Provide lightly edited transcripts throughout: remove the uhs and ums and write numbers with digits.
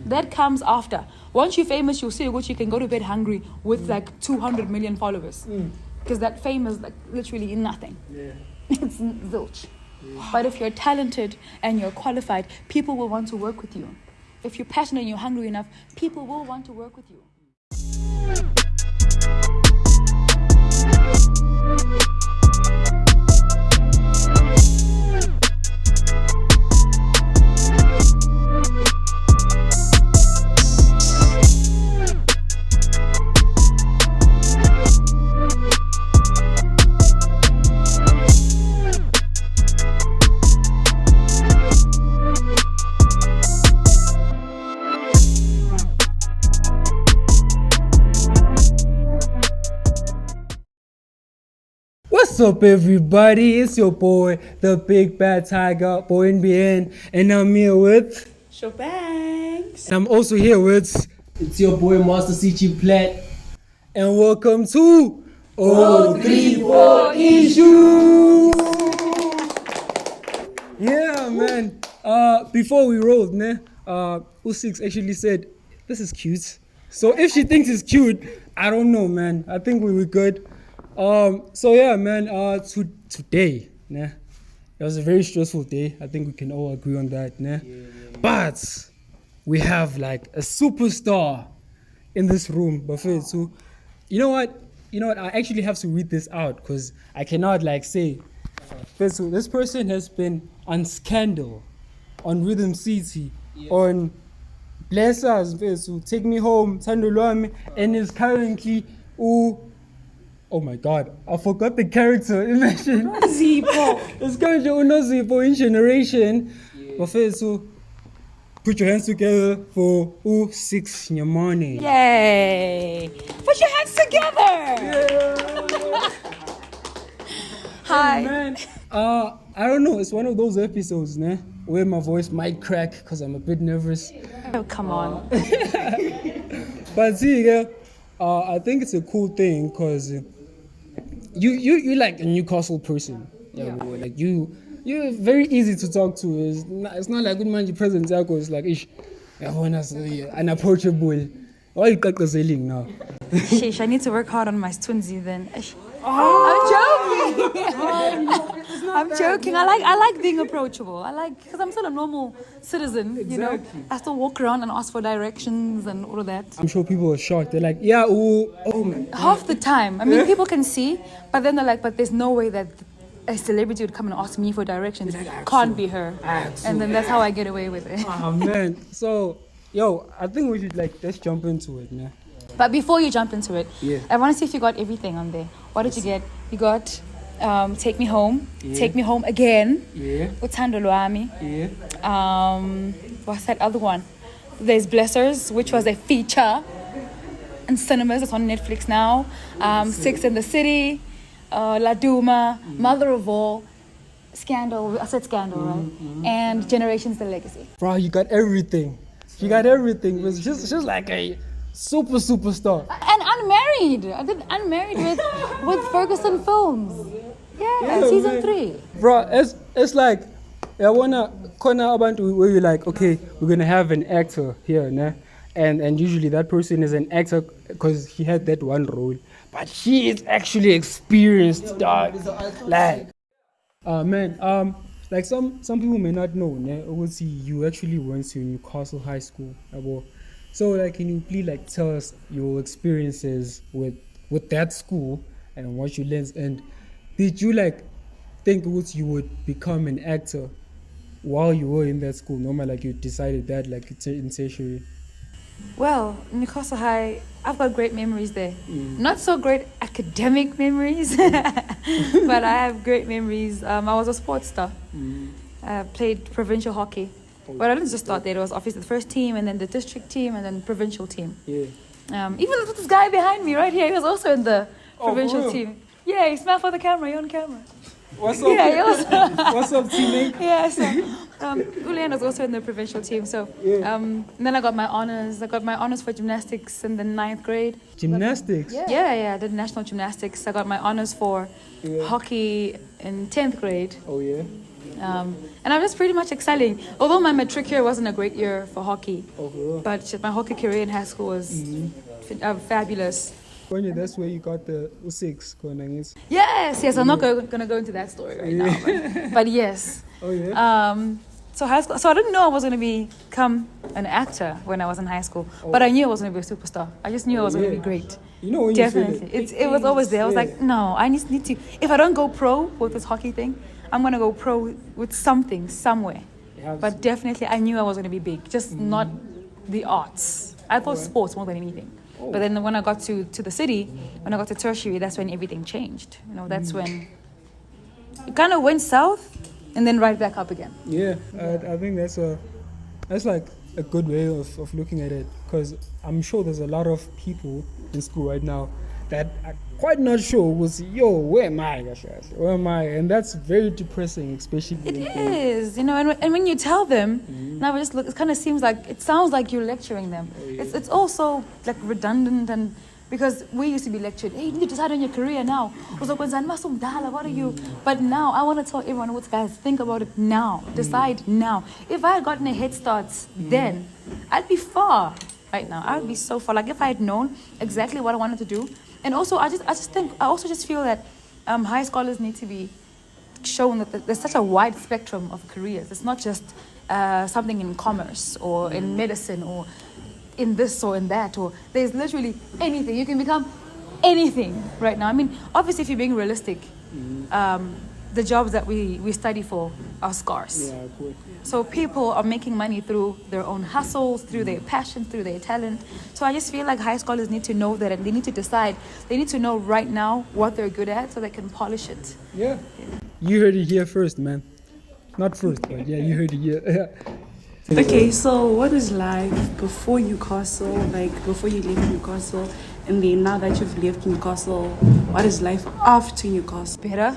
That comes after. Once you're famous, you'll see you can go to bed hungry with like 200 million followers. Because that fame is like literally nothing. Yeah. It's zilch. Yeah. But if you're talented and you're qualified, people will want to work with you. If you're passionate and you're hungry enough, people will want to work with you. What's up, everybody? It's your boy, the Big Bad Tiger, boy NBN, and I'm here with Shobanks. I'm also here with it's your boy Master CG Plat, and welcome to 034 Issues. Yeah, man. Before we rolled, U6 actually said this is cute. So if she thinks it's cute, I don't know, man. I think we were good. So yeah, man, today, it was a very stressful day. I think we can all agree on that, Yeah. But we have like a superstar in this room, Buffet. So, you know what? I actually have to read this out because I cannot like say. So this person has been on Scandal, on Rhythm City, on Bless Us, so Take Me Home, Thando Lwami, and is currently oh my God, I forgot the character. Imagine. Nozipho. It's going to Nozipho in Generation. Yeah. So put your hands together for S03E01 Nyamane. Yay! Put your hands together. Yeah. Hi. Hey, man. I don't know. It's one of those episodes, where my voice might crack because I'm a bit nervous. Oh, come on. But see, I think it's a cool thing because you're like a Newcastle person. Yeah. Like you're very easy to talk to. It's not like good man your presence. It's like unapproachable. Why are you selling now? Sheesh, I need to work hard on my twinsie then. I'm joking. I'm joking. I like being approachable. Because I'm still a normal citizen, Exactly. I still walk around and ask for directions and all of that. I'm sure people are shocked. They're like, yeah, oh man. Half the time. I mean, people can see, but then they're like, but there's no way that a celebrity would come and ask me for directions. Can't be her. And then that's how I get away with it. Oh man. So, I think we should let's jump into it, man. But before you jump into it, I want to see if you got everything on there. What did you get? You got Take Me Home, Take Me Home Again, with Thando Lwami. What's that other one? There's Blessers, which was a feature in cinemas. It's on Netflix now. Six in the City, La Duma, Mother of All, Scandal. I said Scandal, right? And Generations: The Legacy. Bro, you got everything. You got everything. It was just like a superstar. And Unmarried. I did Unmarried with Ferguson Films. Yeah, season man. 3. Bro, it's like I wanna corner about where you're like, okay, we're gonna have an actor here, and usually that person is an actor because he had that one role, but he is actually experienced, dog. Like, like some people may not know, obviously you actually went to Newcastle High School, so can you please tell us your experiences with that school and what you learned, and did you think you would become an actor while you were in that school? Normal, you decided that in tertiary. Well, Newcastle High, I've got great memories there. Not so great academic memories, but I have great memories. I was a sports star. I played provincial hockey. But I didn't just start there. It was obviously the first team, and then the district team, and then provincial team. Yeah. Even this guy behind me right here, he was also in the provincial team. Yeah, you smile for the camera. You're on camera. What's up? Yeah, what's up, teammate? Yeah, so Buhle was also in the provincial team. So then I got my honors. I got my honors for gymnastics in the 9th grade. Gymnastics? Yeah, I did national gymnastics. I got my honors for hockey in 10th grade. Oh, yeah? And I'm just pretty much excelling. Although my matric year wasn't a great year for hockey, but my hockey career in high school was fabulous. Kwenye, that's where you got the U6 going. Yes, I'm not going to go into that story right now, but yes. Oh yeah. So high school. So I didn't know I was going to become an actor when I was in high school, but I knew I was going to be a superstar. I just knew I was going to be great. You know when Definitely. you feel It was always there. I was like, no, I need to. If I don't go pro with this hockey thing, I'm going to go pro with something, somewhere. But definitely, I knew I was going to be big, just not the arts. I thought sports more than anything. But then when I got to the city, when I got to tertiary, that's when everything changed. You know, that's when it kind of went south and then right back up again. Yeah, I think that's like a good way of looking at it, because I'm sure there's a lot of people in school right now that are quite not sure will say, yo, where am I? Where am I? And that's very depressing, especially. It is, you know, and when you tell them, now it just look, it sounds like you're lecturing them. It's also like redundant, and because we used to be lectured, hey, you need to decide on your career now. What are you? But now I want to tell everyone, what guys, think about it now. Decide now. If I had gotten a head start then, I'd be far right now. I'd be so far. Like if I had known exactly what I wanted to do. And also I just feel that high scholars need to be shown that there's such a wide spectrum of careers. It's not just something in commerce or in medicine or in this or in that, or there's literally anything. You can become anything right now. I mean, obviously, if you're being realistic, the jobs that we study for are scarce. Yeah, good. So people are making money through their own hustles, through their passion, through their talent. So I just feel like high scholars need to know that, and they need to decide. They need to know right now what they're good at so they can polish it. Yeah. You heard it here first, man. Not first, but yeah, you heard it here. Okay, so what is life before Newcastle, like before you left Newcastle, and then now that you've left Newcastle, what is life after Newcastle? Better.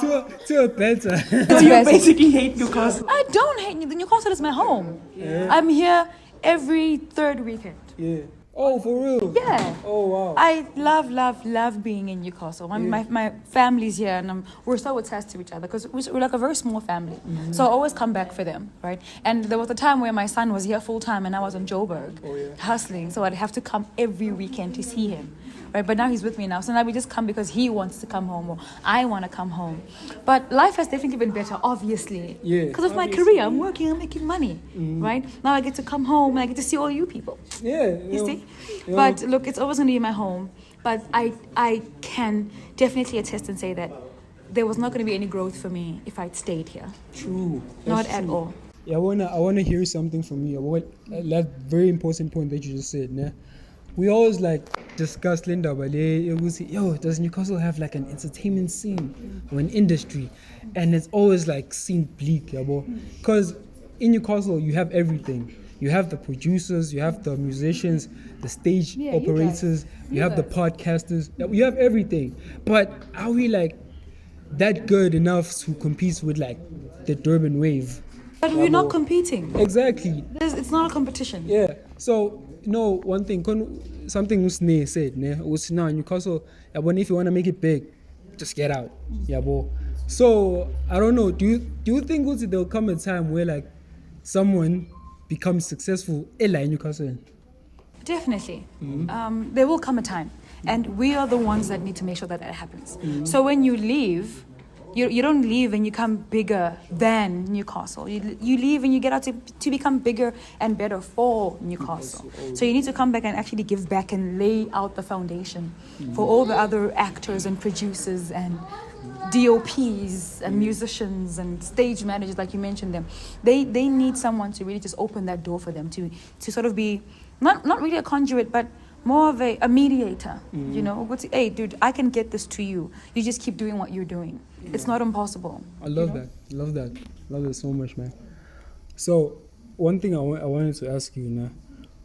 to a better. So you basically hate Newcastle. I don't hate Newcastle. Is my home. Yeah. I'm here every third weekend. Yeah. Oh, for real? Yeah. Oh, wow. I love being in Newcastle. My family's here, and we're so attached to each other because we're like a very small family. So I always come back for them, right? And there was a time where my son was here full time and I was in Joburg hustling. So I'd have to come every weekend to see him. Right, but now he's with me now. So now we just come because he wants to come home or I want to come home. But life has definitely been better, obviously. Yeah. Because of my career. I'm working, I'm making money. Right? Now I get to come home and I get to see all you people. Yeah. You see? But look, it's always going to be my home. But I can definitely attest and say that there was not going to be any growth for me if I'd stayed here. True. Not at all. Yeah, I wanna hear something from you about that very important point that you just said, nah? We always like discuss Linda, but we say, yo, does Newcastle have like an entertainment scene or an industry? And it's always like seen bleak, because in Newcastle you have everything. You have the producers, you have the musicians, the stage operators, you have the podcasters, you have everything. But are we like that good enough to compete with like the Durban wave? But we're not competing. Exactly. It's not a competition. Yeah. So, one thing, something Usne said, was now in Newcastle, if you want to make it big, just get out. So, I don't know, do you think there'll come a time where like someone becomes successful in Newcastle? Definitely. There will come a time. And we are the ones that need to make sure that happens. So when you leave, you don't leave and you come bigger than Newcastle. You leave and you get out to become bigger and better for Newcastle. So you need to come back and actually give back and lay out the foundation for all the other actors and producers and DOPs and musicians and stage managers, like you mentioned them. They need someone to really just open that door for them to sort of be not really a conduit, but more of a mediator. Hey, dude, I can get this to you. You just keep doing what you're doing. It's not impossible. I love that. Love that so much, man. So one thing I wanted to ask you now,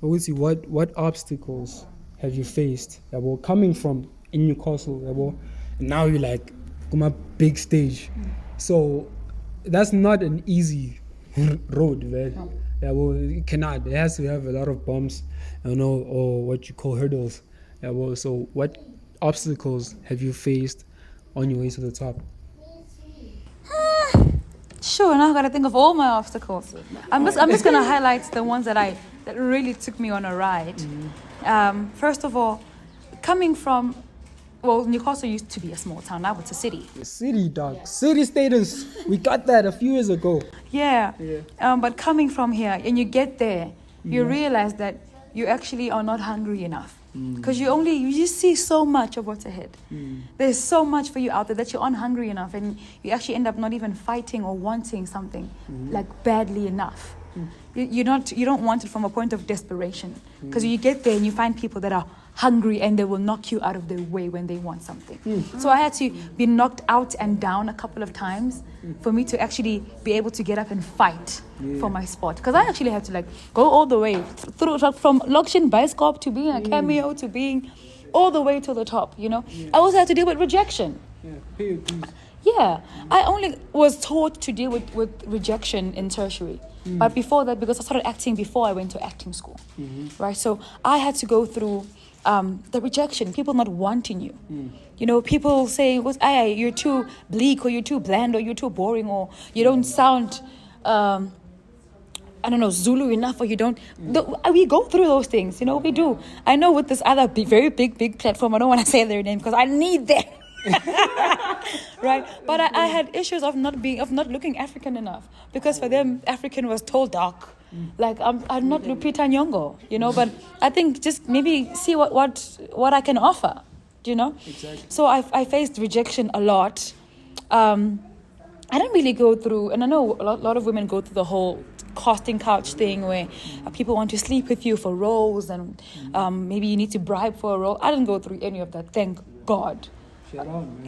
what obstacles have you faced coming from in Newcastle, and now you're like on a big stage. So that's not an easy road, man. It cannot. It has to have a lot of bumps, or what you call hurdles. So what obstacles have you faced on your way to the top? Sure, now I gotta think of all my obstacles. I'm just gonna highlight the ones that really took me on a ride. First of all, coming from, well, Newcastle used to be a small town. Now it's a city. The city, dog. City status. We got that a few years ago. Yeah. But coming from here, and you get there, you realize that you actually are not hungry enough. Because you just see so much of what's ahead. There's so much for you out there that you aren't hungry enough, and you actually end up not even fighting or wanting something like badly enough. You don't want it from a point of desperation, because you get there and you find people that are hungry and they will knock you out of their way when they want something. So I had to be knocked out and down a couple of times for me to actually be able to get up and fight for my spot. Because I actually had to like go all the way through, from Lokshin Bioscope to being a cameo to being all the way to the top, you know. I also had to deal with rejection. Pay your dues. Yeah, I only was taught to deal with rejection in tertiary. But before that, because I started acting before I went to acting school, right? So I had to go through the rejection, people not wanting you. You know, people saying, you're too bleak, or you're too bland, or you're too boring, or you don't sound, Zulu enough, or you don't. We go through those things, you know, we do. I know with this other very big platform, I don't want to say their name because I need them. Right, but I had issues of not looking African enough, because for them African was tall, dark. Like I'm not Lupita Nyong'o, you know. But I think just maybe see what I can offer, you know. Exactly. So I faced rejection a lot. I didn't really go through, and I know a lot of women go through the whole casting couch thing where people want to sleep with you for roles, and maybe you need to bribe for a role. I didn't go through any of that, thank God.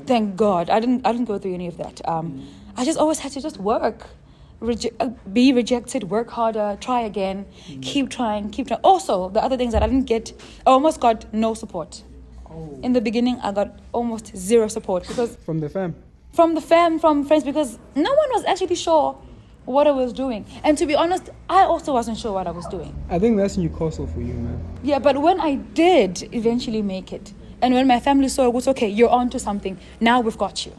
Thank God. I didn't go through any of that. I just always had to just work. Be rejected, work harder, try again, keep trying. Also, the other things that I didn't get, I almost got no support. In the beginning, I got almost zero support, because From the fam, from friends, because no one was actually sure what I was doing. And to be honest, I also wasn't sure what I was doing. I think that's Newcastle for you, man. Yeah, but when I did eventually make it, and when my family saw it was okay, you're on to something, now we've got you.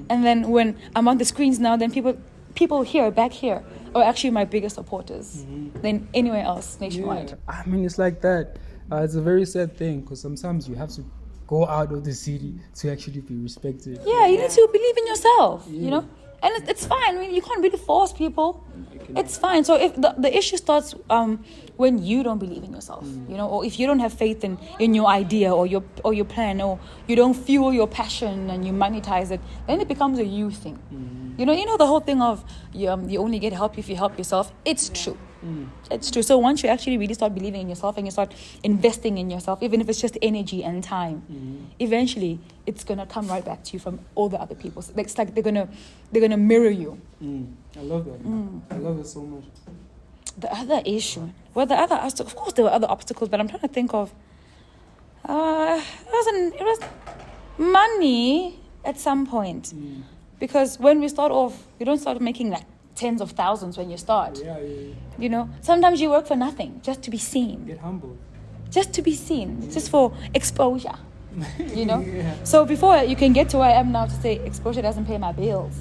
And then when I'm on the screens now, then people here, back here, are actually my biggest supporters than anywhere else nationwide. Yeah. I mean, it's like that. It's a very sad thing, because sometimes you have to go out of the city to actually be respected. Yeah, you need to believe in yourself, you know? And it's fine. I mean, you can't really force people. It's fine. So if the issue starts when you don't believe in yourself, you know, or if you don't have faith in your idea or your plan, or you don't fuel your passion and you monetize it, then it becomes a you thing. You know the whole thing of you only get help if you help yourself. It's true. It's true. So once you actually really start believing in yourself and you start investing in yourself, even if it's just energy and time, eventually it's gonna come right back to you from all the other people. It's like they're gonna mirror you. I love that. I love it so much. The other issue, of course there were other obstacles, but I'm trying to think of. It was money at some point, because when we start off, you don't start making like tens of thousands when you start. Yeah. You know, sometimes you work for nothing, just to be seen. Get humble. Just to be seen, just for exposure. You know? So before you can get to where I am now to say exposure doesn't pay my bills,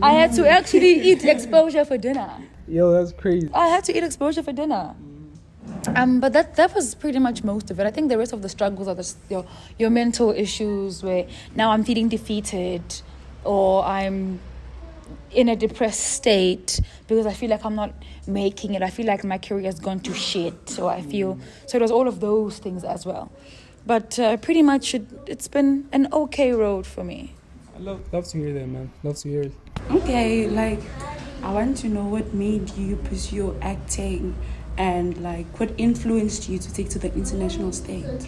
I had to actually eat exposure for dinner. Yo, that's crazy. I had to eat exposure for dinner. But that was pretty much most of it. I think the rest of the struggles are your mental issues, where now I'm feeling defeated, or I'm in a depressed state because I feel like I'm not making it. I feel like my career has gone to shit. So it was all of those things as well. But pretty much it's been an okay road for me. I love to hear that, man. Love to hear it. Okay, like, I want to know what made you pursue acting, and like what influenced you to take to the international stage.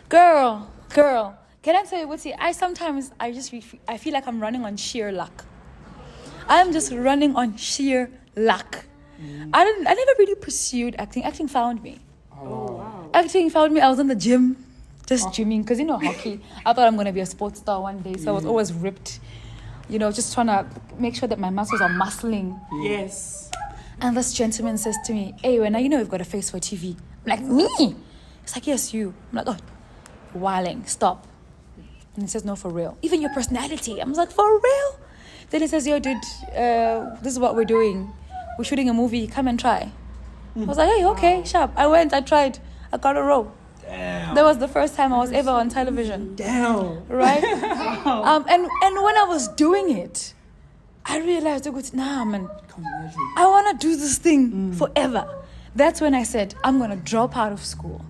Girl, can I tell you what? I feel like I'm running on sheer luck. I'm just running on sheer luck. I never really pursued acting. Acting found me. Oh, wow. Acting found me. I was in the gym, just gymming, because hockey. I thought I'm gonna be a sports star one day, so I was always ripped. Just trying to make sure that my muscles are muscling. Yes. And this gentleman says to me, "Hey, when you've got a face for TV." I'm like, "Me?" It's like, "Yes, you." I'm like, "Oh, whiling, stop." And he says, "No, for real. Even your personality." I was like, "For real?" Then he says, yo, dude, this is what we're doing. We're shooting a movie. Come and try. I was like, hey, okay, sharp. I went, I tried. I got a role. Damn. That was the first time I was ever on television. Damn. Right? And when I was doing it, I realized, nah, man, I want to do this thing forever. That's when I said, I'm going to drop out of school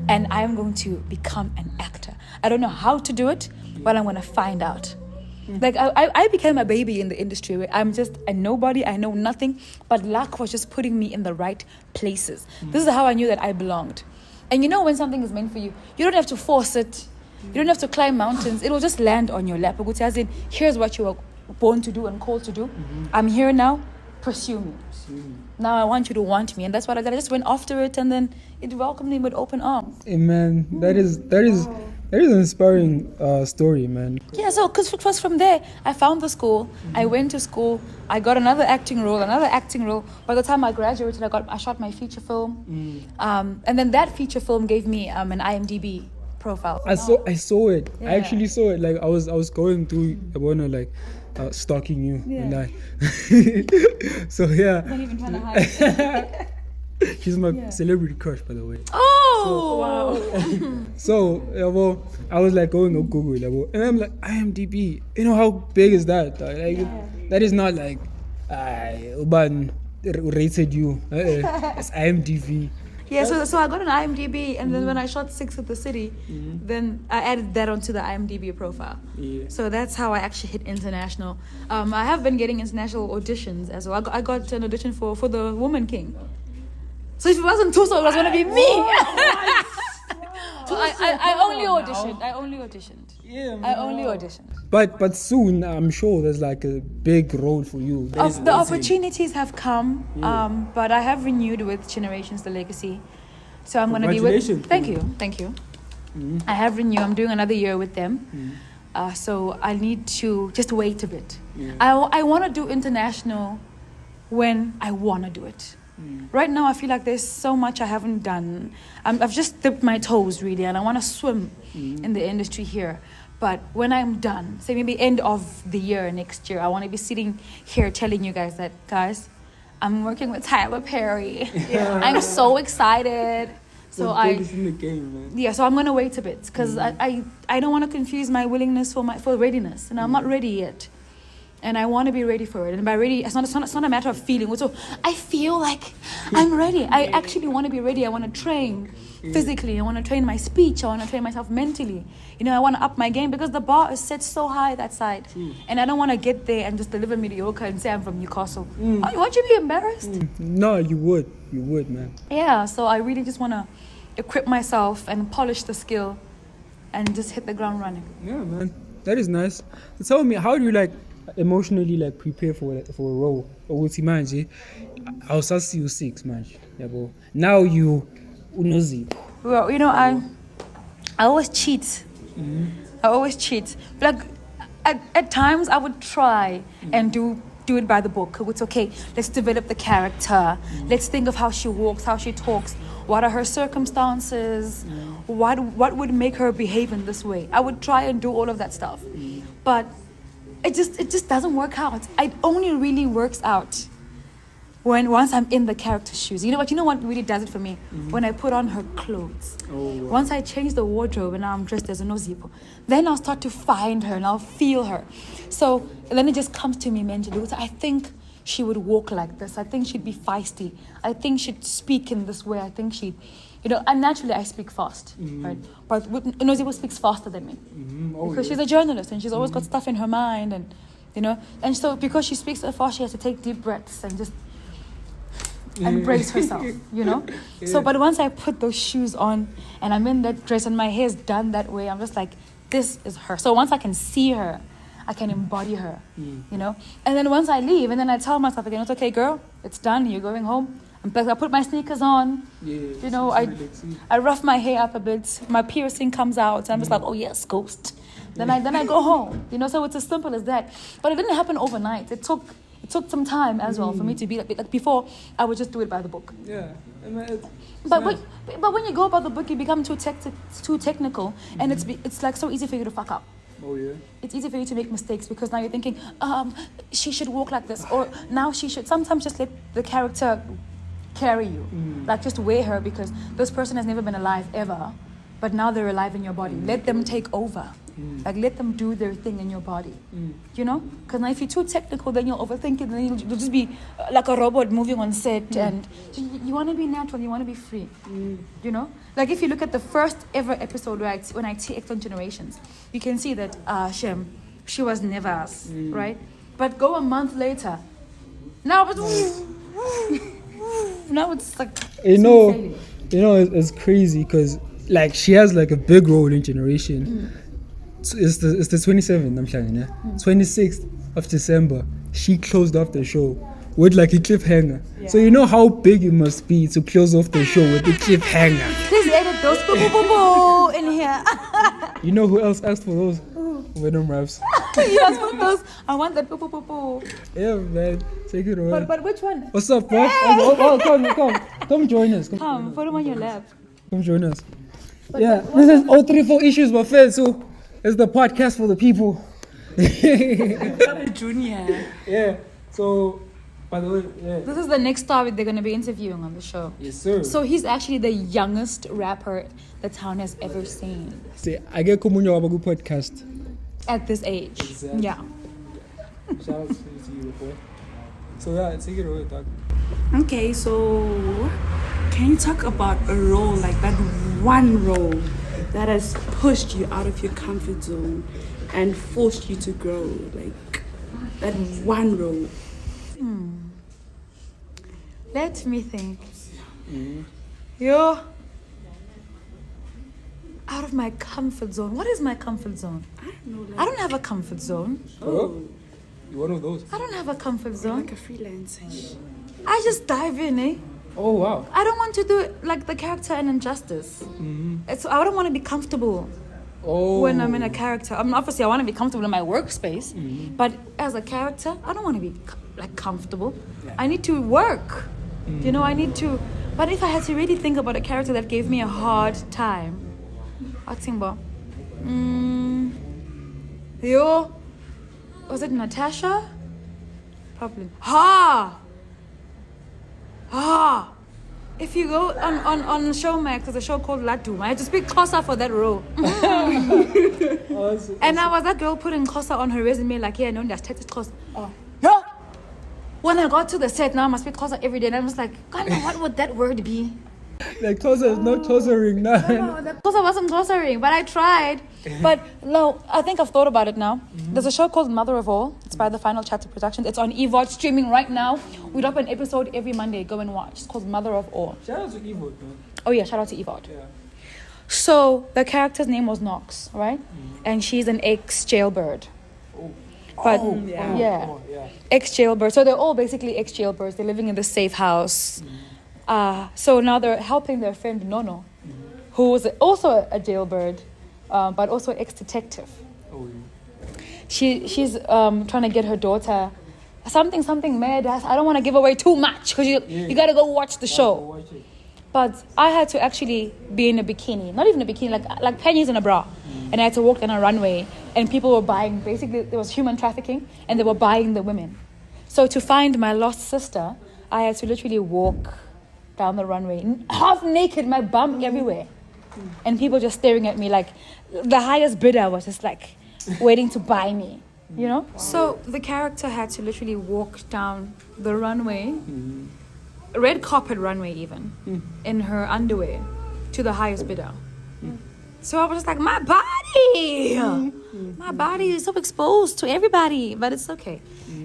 and I'm going to become an actor. I don't know how to do it, but I'm going to find out. Like, I became a baby in the industry where I'm just a nobody, I know nothing, but luck was just putting me in the right places. This is how I knew that I belonged. And you know when something is meant for you, you don't have to force it. You don't have to climb mountains. It will just land on your lap. As in, here's what you were born to do and called to do. I'm here now. Pursue me. Now I want you to want me. And that's what I did. I just went after it, and then it welcomed me with open arms. Hey, man, that is an inspiring story, man. Yeah, so because it was from there, I found the school. I went to school. I got another acting role. By the time I graduated, I shot my feature film. And then that feature film gave me an IMDb profile. I saw it. Yeah. I actually saw it. Like I was going through. I wanna like stalking you. Yeah. And so yeah. Not even trying to hide. She's my celebrity crush, by the way. Oh! So, well, I was like going on Google, and I'm like, IMDb. You know how big is that? That is not like, Uban rated you. It's IMDb. Yeah, so I got an IMDb, and then when I shot Six of the City, then I added that onto the IMDb profile. Yeah. So that's how I actually hit international. I have been getting international auditions as well. I got an audition for the Woman King. So if it wasn't Tuso, it was going to be me. So I only auditioned. Yeah, man. I only auditioned. But soon, I'm sure there's like a big role for you. The opportunities have come, but I have renewed with Generations The Legacy. So I'm going to be with... Thank you. I have renewed. I'm doing another year with them. So I need to just wait a bit. I want to do international when I want to do it. Right now, I feel like there's so much I haven't done. I've just dipped my toes, really, and I want to swim in the industry here. But when I'm done, say maybe end of the year next year, I want to be sitting here telling you guys that, guys, I'm working with Tyler Perry. I'm so excited. So in the game, man. Yeah, so I'm gonna wait a bit because I don't want to confuse my willingness for readiness, and I'm not ready yet. And I want to be ready for it. And by ready, it's not a matter of feeling. So I feel like I'm ready. I actually want to be ready. I want to train physically. I want to train my speech. I want to train myself mentally. I want to up my game because the bar is set so high that side. And I don't want to get there and just deliver mediocre and say I'm from Newcastle. Won't you be embarrassed? No, you would, man. Yeah, so I really just want to equip myself and polish the skill and just hit the ground running. Yeah, man. That is nice. So tell me, how do you emotionally prepare for a role? Or what's manje? I was see you 6 manje. Now you Nozipho. Well, I always cheat. I always cheat. Like at times I would try and do it by the book. It's okay. Let's develop the character. Let's think of how she walks, how she talks. What are her circumstances? What would make her behave in this way? I would try and do all of that stuff. But it just doesn't work out. It only really works out once I'm in the character's shoes. You know what really does it for me? When I put on her clothes. Once I change the wardrobe and now I'm dressed as a Nozipho, then I'll start to find her and I'll feel her. So then it just comes to me mentally. I think she would walk like this. I think she'd be feisty. I think she'd speak in this way. I think she'd, and naturally I speak fast, right? But Nozipho speaks faster than me because she's a journalist and she's always got stuff in her mind, and and so because she speaks so fast, she has to take deep breaths and just embrace herself, So, but once I put those shoes on and I'm in that dress and my hair's done that way, I'm just like, this is her. So once I can see her, I can embody her, And then once I leave, and then I tell myself again, it's okay, girl, it's done. You're going home. I put my sneakers on. I rough my hair up a bit. My piercing comes out. And I'm just like, oh yes, ghost. Then I go home. So it's as simple as that. But it didn't happen overnight. It took some time as well for me to be like before. I would just do it by the book. Yeah, but when you go about the book, you become too technical, and it's like so easy for you to fuck up. Oh yeah. It's easy for you to make mistakes because now you're thinking, she should walk like this, or now she should. Sometimes just let the character carry you, like just wear her because this person has never been alive ever, but now they're alive in your body. Let them take over. Like let them do their thing in your body, you know? Because now if you're too technical, then you'll overthink it, and then you'll just be like a robot moving on set. And you want to be natural, you want to be free, you know? Like if you look at the first ever episode when I take on Generations, you can see that Shem, she was never us, right? But go a month later, now it's now it's like it's crazy because like she has like a big role in Generation. It's the 27th, I'm telling you. 26th of December, she closed off the show with like a cliffhanger. Yeah. So you know how big it must be to close off the show with a cliffhanger. Please edit those boo in here. You know who else asked for those? Venom raps. You asked for those. I want that boo. Yeah, man. Take it away. But which one? What's up, bro? Come join us. Come, put them on your lap. Come join us. This is 034 Issues by Fed, so it's the podcast for the people. Junior. Yeah. So, by the way, this is the next star they're going to be interviewing on the show. Yes, sir. So he's actually the youngest rapper the town has ever seen. See, I get Kumunyo Wabagu podcast. At this age. Exactly. Yeah. Shout out to you, boy. So yeah, take it away, dog. Okay, so can you talk about a role, like that one role that has pushed you out of your comfort zone and forced you to grow? Like that one role. Let me think. Yo. Out of my comfort zone. What is my comfort zone? I don't know. Like, I don't have a comfort zone. Oh. You're one of those. I don't have a comfort zone. like a freelancer. I just dive in, eh? Oh, wow. I don't want to do it like the character in Injustice. I don't want to be comfortable when I'm in a character. I mean, obviously, I want to be comfortable in my workspace, but as a character, I don't want to be like comfortable. Yeah. I need to work. You know, I need to. But if I had to really think about a character that gave me a hard time, I think about. Was it Natasha? Probably. If you go on Showmax, there's a show called Latum. I had to speak Xhosa for that role. And I was that girl putting Xhosa on her resume, like, yeah, no, that's Xhosa. Yeah. When I got to the set, now I must speak Xhosa every day, and I was like, God, what would that word be? Like Xhosa is not Xhosa-ring, No, that Xhosa wasn't Xhosa-ring, but I tried. But no, I think I've thought about it now. There's a show called Mother of All. It's by the Final Chapter Productions. It's on EVOD streaming right now. We drop an episode every Monday. Go and watch. It's called Mother of All. Shout out to EVOD, man. Oh yeah, shout out to EVOD. Yeah. So the character's name was Knox, right? And she's an ex-jailbird. But ex-jailbird. So they're all basically ex-jailbirds. They're living in the safe house. So now they're helping their friend Nono, who was also a jailbird, but also ex-detective. Oh, She's trying to get her daughter something mad. I don't want to give away too much because you got to go watch the show. But I had to actually be in a bikini, not even a bikini, like panties and a bra. And I had to walk down a runway, and people were buying, basically there was human trafficking, and they were buying the women. So to find my lost sister, I had to literally walk down the runway, half naked, my bum everywhere. And people just staring at me like the highest bidder was just like waiting to buy me, you know? So the character had to literally walk down the runway, red carpet runway even, in her underwear to the highest bidder. So I was just like, my body is so exposed to everybody, but it's okay.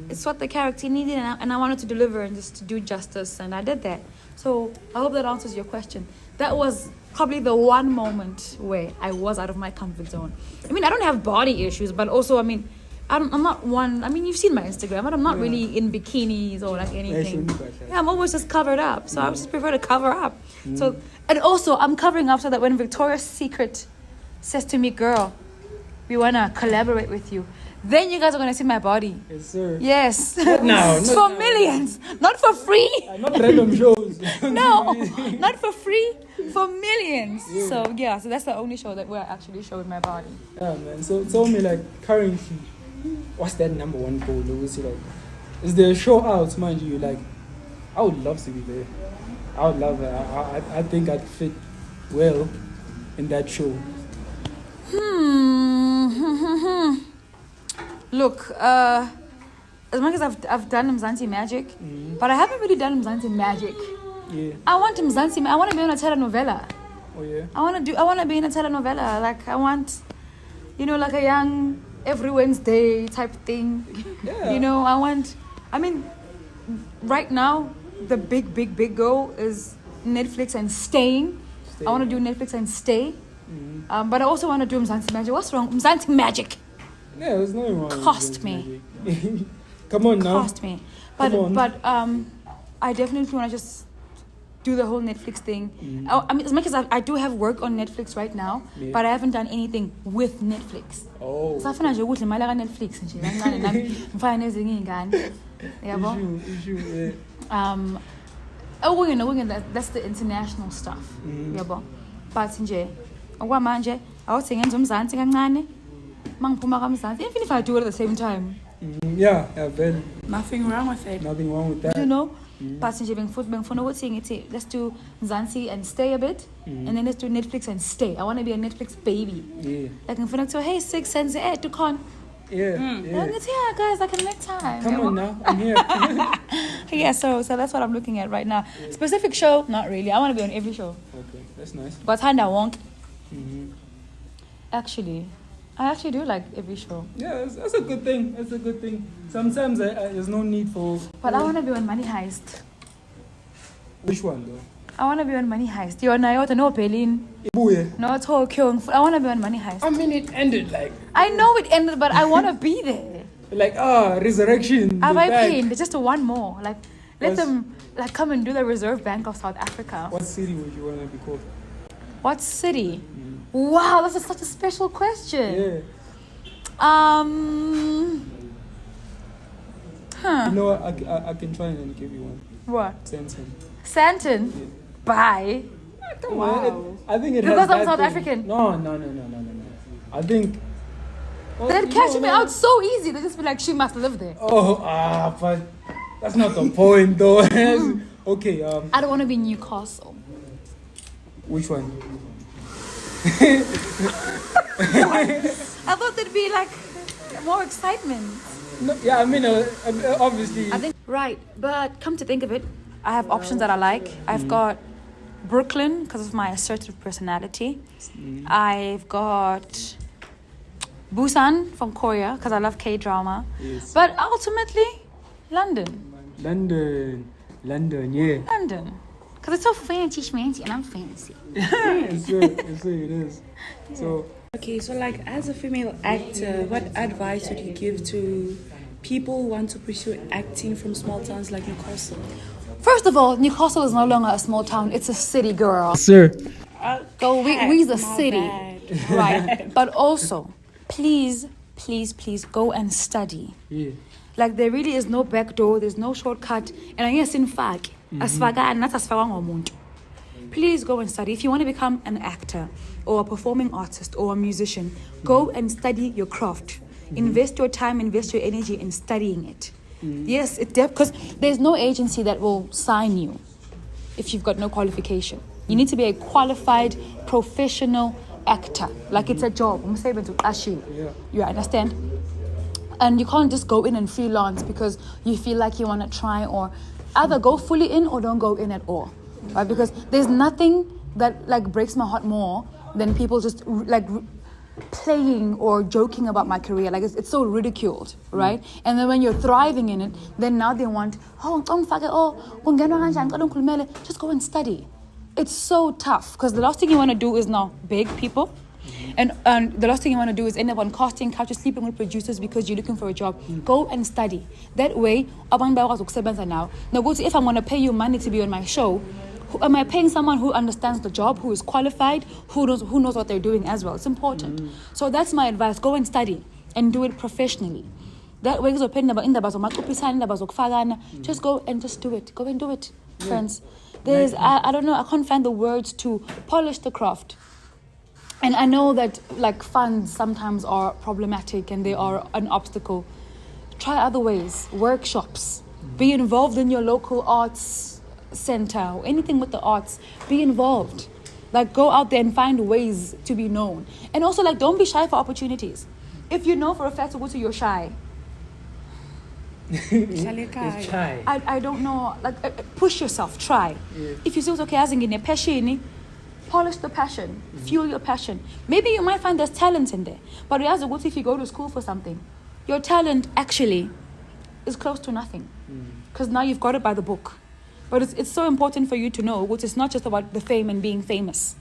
It's what the character needed, and I wanted to deliver and just to do justice, and I did that. So I hope that answers your question. That was probably the one moment where I was out of my comfort zone. I mean, I don't have body issues, but also, I mean, I'm not one. I mean, you've seen my Instagram, but I'm not really in bikinis or like anything. Yeah, I'm always just covered up. So I just prefer to cover up. So, and also, I'm covering up so that when Victoria's Secret says to me, girl, we want to collaborate with you, then you guys are gonna see my body. Yes, sir. Yes. Not now. It's Not for now. millions, not for free. Not random shows. No, not for free, for millions. So that's the only show that we're actually showing my body. Yeah, man. So tell me, like, currently, what's that number one goal? Like, is there a show out, mind you? Like, I would love to be there. I would love it. I think I'd fit well in that show. Look, as much as I've done Mzansi Magic, but I haven't really done Mzansi Magic. Yeah. I want Mzansi. I want to be on a telenovela. Oh yeah. I want to be in a telenovela. Like I want, like a young every Wednesday type thing. Yeah. Right now the big goal is Netflix and staying. I want to do Netflix and stay. But I also want to do Mzansi Magic. What's wrong? Mzansi Magic. Yeah, there's nothing wrong. Cost me. Come on now. Cost me. But I definitely want to just do the whole Netflix thing. As much as I do have work on Netflix right now, but I haven't done anything with Netflix. Oh. So I feel like Netflix nje kancane nami ngifana nezinye izingane. Yabo? Issue, yeah. That's the international stuff. Yabo. But nje okwamanje awuthi ngenza umzansi kancane mangiphuma kamzansi even if I do it at the same time. Yeah, Ben. Nothing wrong with it. Nothing wrong with that. But nje bengifuna ukuthi ngithi let's do Mzansi and stay a bit and then let's do Netflix and stay. I want to be a Netflix baby. Yeah. Like ngifuna to hey 6 cents to con. Yeah. Yeah, guys, I can make time. Come on now, I'm here. Yeah, so that's what I'm looking at right now. Specific show, not really. I want to be on every show. Okay, that's nice. But I won't. Actually, I actually do like every show. Yeah, that's a good thing. That's a good thing. Sometimes there's no need for. But I want to be on Money Heist. Which one though? I want to be on Money Heist. You're Nayota, no Berlin, Buhle. no Tokyo. I want to be on Money Heist. I mean, it ended like. I know it ended, but I want to be there. Like resurrection. Have the I bank. paid? Just one more. Like let What's- them come and do the Reserve Bank of South Africa. What city would you want to be called? What city? Wow, this is such a special question. Yeah. You know what? I can try and give you one. What? Santon. Santon? Yeah. Bye. Come on. I think it has Because I'm that South thing. African. No. I think. Oh, They'd you catch know, me no. out so easy. They'd just be like, she must live there. But that's not the point, though. Okay. I don't want to be Newcastle. Which one? I thought there'd be like more excitement. No, yeah, I mean, obviously. I think right, but come to think of it, I have options that I like. I've got Brooklyn because of my assertive personality. I've got Busan from Korea because I love K-drama. Yes. But ultimately, London. London, yeah. London. Because it's so fancy and I'm fancy. Yes, sir, it is. So, Okay, so like as a female actor, what advice would you give to people who want to pursue acting from small towns like Newcastle? First of all, Newcastle is no longer a small town. It's a city, girl. sir. So we's a My city. bad. Right. But also, please go and study. Yeah. Like there really is no back door, there's no shortcut. And I guess in fact, please go and study. If you want to become an actor or a performing artist or a musician, go and study your craft. Invest your time, invest your energy in studying it. Yes, because there's no agency that will sign you if you've got no qualification. You need to be a qualified professional actor. Like it's a job. Yeah. You understand? And you can't just go in and freelance because you feel like you want to try, or either go fully in or don't go in at all, right? Because there's nothing that like breaks my heart more than people just playing or joking about my career. Like it's so ridiculed, right? And then when you're thriving in it, then now they want, just go and study. It's so tough because the last thing you want to do is now beg people. And the last thing you want to do is end up on casting couches, sleeping with producers because you're looking for a job. Go and study. That way, now if I'm going to pay you money to be on my show, am I paying someone who understands the job, who is qualified, who knows what they're doing as well? It's important. So that's my advice. Go and study. and do it professionally. That way, just go and just do it. Go and do it, friends. I don't know, I can't find the words to polish the craft. And I know that like funds sometimes are problematic and they are an obstacle. Try other ways, workshops, be involved in your local arts center or anything with the arts. Be involved. Like go out there and find ways to be known. And also like don't be shy for opportunities. If you know for a fact to go to you're shy. It's shy. I don't know, like push yourself, try. Yeah. If you feel okay, as in passion, polish the passion, fuel your passion. Maybe you might find there's talent in there, but if you go to school for something, your talent actually is close to nothing, because now you've got it by the book. But it's so important for you to know, which is not just about the fame and being famous.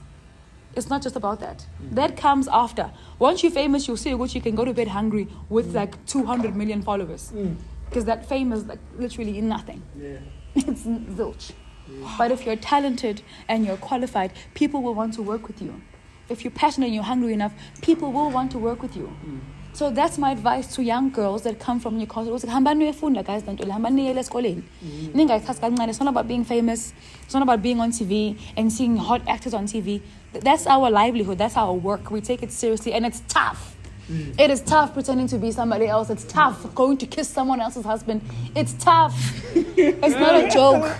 It's not just about that. That comes after. Once you're famous, you'll see which you can go to bed hungry with like 200 million followers. Because that fame is like literally nothing. Yeah. It's zilch. Yeah. But if you're talented and you're qualified, people will want to work with you. If you're passionate and you're hungry enough, people will want to work with you. So that's my advice to young girls that come from Newcastle. It's not about being famous. It's not about being on TV and seeing hot actors on TV. That's our livelihood. That's our work. We take it seriously, and it's tough. It is tough pretending to be somebody else. It's tough going to kiss someone else's husband. It's tough. It's not a joke.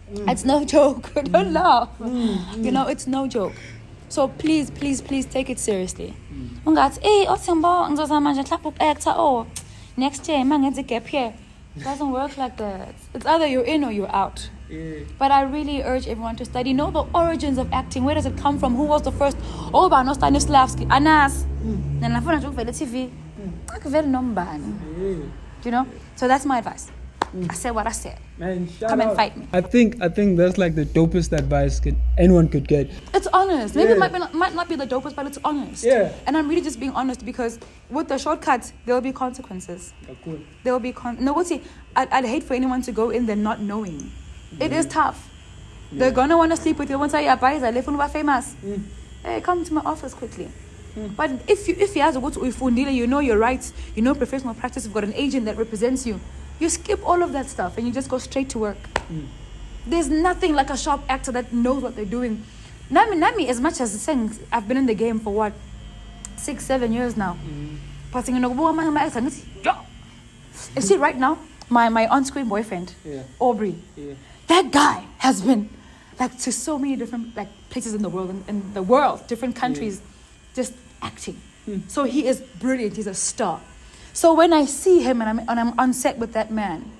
It's no joke. Don't laugh. You know, it's no joke. So please, please, please take it seriously. Next year, a gap here. It doesn't work like that. It's either you're in or you're out. Yeah. But I really urge everyone to study. Know the origins of acting. Where does it come from? Who was the first? Oh, but no Stanislavski. Anas. TV. You know? So that's my advice. I said what I said. Man, come and fight me. I think that's like the dopest advice anyone could get. It's honest. Maybe it might not be the dopest, but it's honest. Yeah. And I'm really just being honest because with the shortcuts, there will be consequences. Cool. There will be I'd hate for anyone to go in there not knowing. It is tough. Yeah. They're gonna want to sleep with you. Once I advise, I live on famous. Hey, come to my office quickly. But if you have to go to Ufundile, you know your rights, you know professional practice, you've got an agent that represents you. You skip all of that stuff and you just go straight to work. There's nothing like a sharp actor that knows what they're doing. Nami, as much as saying I've been in the game for what, 6-7 years now. Passing you see right now, my on-screen boyfriend, Aubrey. Yeah. That guy has been like to so many different like places in the world, different countries, just acting. So he is brilliant. He's a star. So when I see him and I'm on set with that man,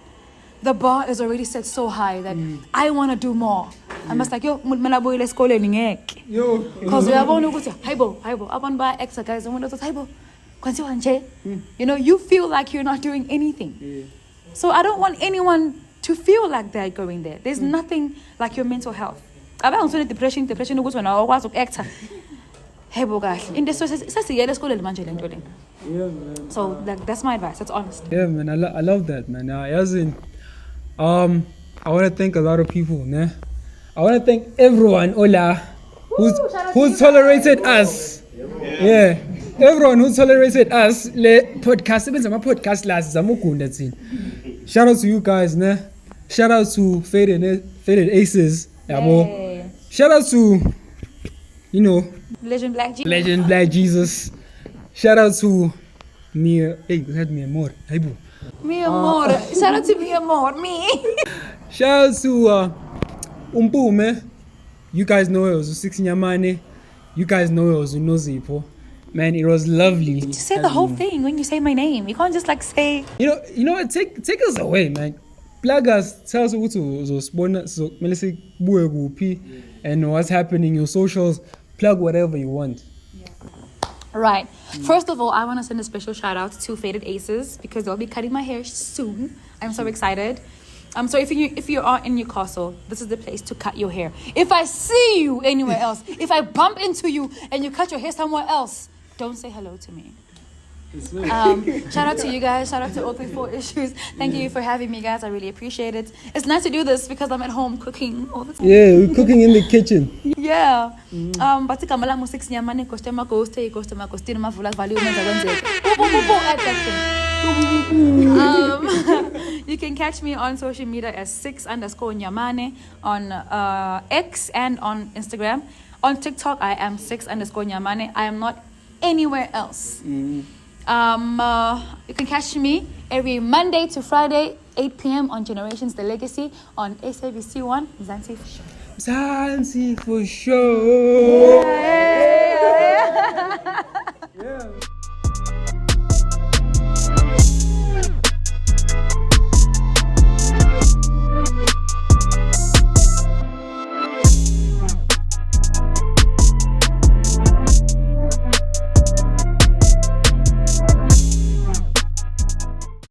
the bar is already set so high that I want to do more. I'm just like, yo, let's go learning egg. Because we are going to go to Hibo. I want to buy extra guys. I want to go to You know, you feel like you're not doing anything. So I don't want anyone to feel like they're going there. There's nothing like your mental health. I don't want depression goes when I was an actor. Hey, guys, in this let's go to so that's my advice. That's honest. Yeah, man, I love that, man. As in, I want to thank a lot of people, né? I want to thank everyone, who's tolerated us. Yeah, everyone who tolerated us. Le podcast, my podcast last shout out to you guys, né? Shout out to Faded Aces, yeah. Shout out to, you know, Legend Black Jesus. Shout out to me. Hey, had me more. Hey, boo. Mi amor. Shout out to mi amor. Me. Shout out to Umpume. You guys know it was S03E01 Nyamane. You guys know it was Nozipho. Man, it was lovely. Just say the whole thing when you say my name. You can't just like say. You know what? Take us away, man. Plug us. Tell us what and what's happening. Your socials. Plug whatever you want. Right. First of all, I want to send a special shout out to Faded Aces because they'll be cutting my hair soon. I'm so excited. So if you are in Newcastle, this is the place to cut your hair. If I see you anywhere else, if I bump into you and you cut your hair somewhere else, don't say hello to me. Shout out to you guys. Shout out to 034 Issues. Thank you for having me, guys. I really appreciate it. It's nice to do this because I'm at home cooking all the time. Yeah, we're cooking in the kitchen. Yeah. But igama lami 6 Nyamane customer ghost mavula value umenza kwenzeke. At that thing. You can catch me on social media as 6_Nyamane on X and on Instagram. On TikTok, I am 6_Nyamane. I am not anywhere else. You can catch me every Monday to Friday, 8 p.m. on Generations The Legacy on SABC1 Zanzi for sure. Zanzi for sure. Yeah.